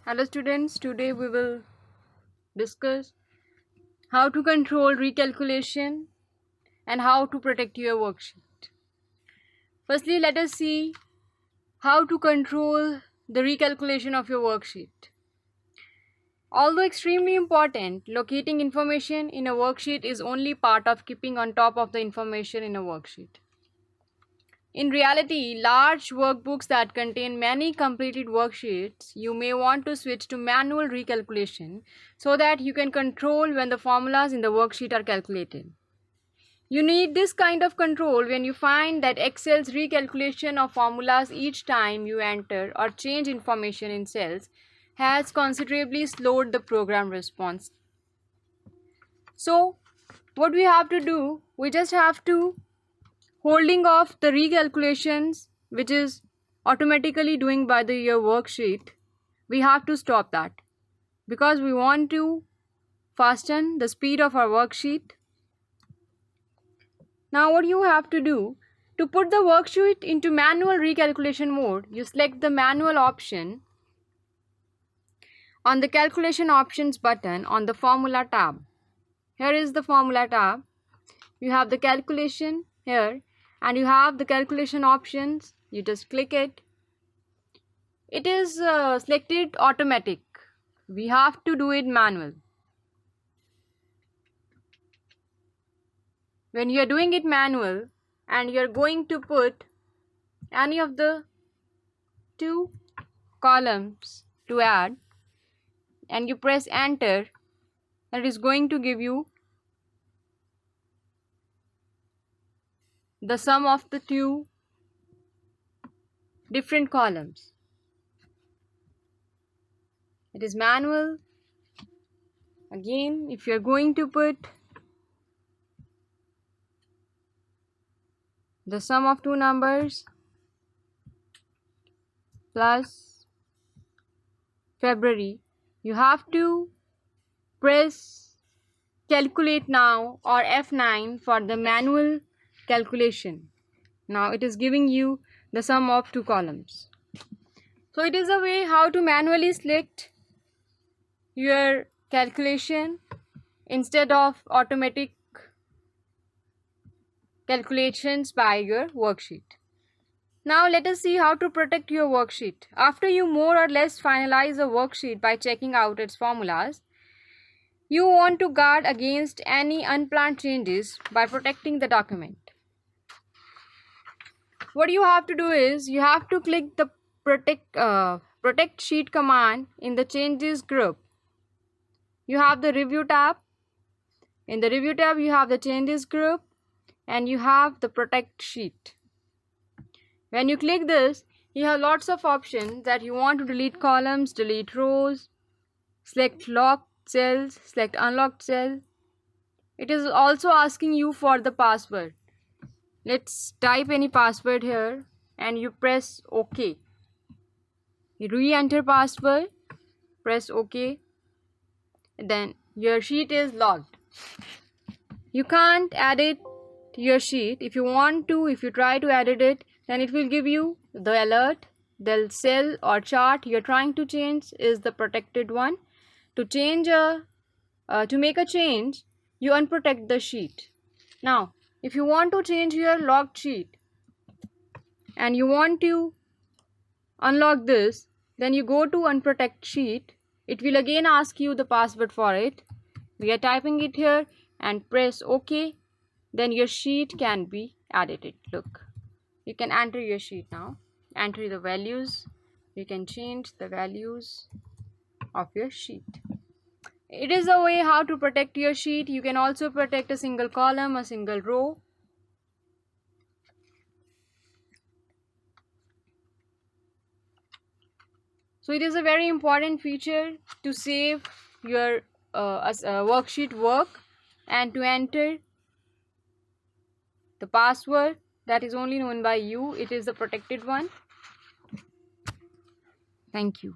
Hello students, today we will discuss how to control recalculation and how to protect your worksheet. Firstly, let us see how to control the recalculation of your worksheet. Although extremely important, locating information in a worksheet is only part of keeping on top of the information in a worksheet. In reality, large workbooks that contain many completed worksheets, you may want to switch to manual recalculation so that you can control when the formulas in the worksheet are calculated. You need this kind of control when you find that Excel's recalculation of formulas each time you enter or change information in cells has considerably slowed the program response. So, what we have to do, we just have to holding off the recalculations which is automatically doing by your worksheet. We have to stop that because we want to fasten the speed of our worksheet. Now what you have to do, to put the worksheet into manual recalculation mode, you select the manual option on the calculation options button on the formula tab. Here is the formula tab. You have the calculation here and you have the calculation options. You just click it. It is selected automatic. We have to do it manual. When you are doing it manual and you are going to put any of the two columns to add and you press enter, that is going to give you the sum of the two different columns. It is manual. Again, if you are going to put the sum of two numbers plus February, you have to press calculate now or F9 for the manual calculation. Now it is giving you the sum of two columns. So it is a way how to manually select your calculation instead of automatic calculations by your worksheet. Now let us see how to protect your worksheet. After you more or less finalize a worksheet by checking out its formulas, you want to guard against any unplanned changes by protecting the document. What you have to do is you have to click the protect sheet command in the changes group. You have the review tab. In the review tab you have the changes group and you have the protect sheet. When you click this, you have lots of options that you want to delete columns, delete rows, select locked cells, select unlocked cell. It is also asking you for the password. Let's type any password here and you press OK. You re-enter password, press OK. Then your sheet is locked. You can't edit your sheet. If you want to, if you try to edit it, then it will give you the alert. The cell or chart you're trying to change is the protected one. To make a change, you unprotect the sheet. Now, if you want to change your locked sheet and you want to unlock this, then you go to unprotect sheet. It will again ask you the password for it. We are typing it here and press OK. Then your sheet can be edited. Look, you can enter your sheet now. Enter the values. You can change the values of your sheet. It is a way how to protect your sheet. You can also protect a single column, a single row. So it is a very important feature to save your worksheet work and to enter the password that is only known by you. It is the protected one. Thank you.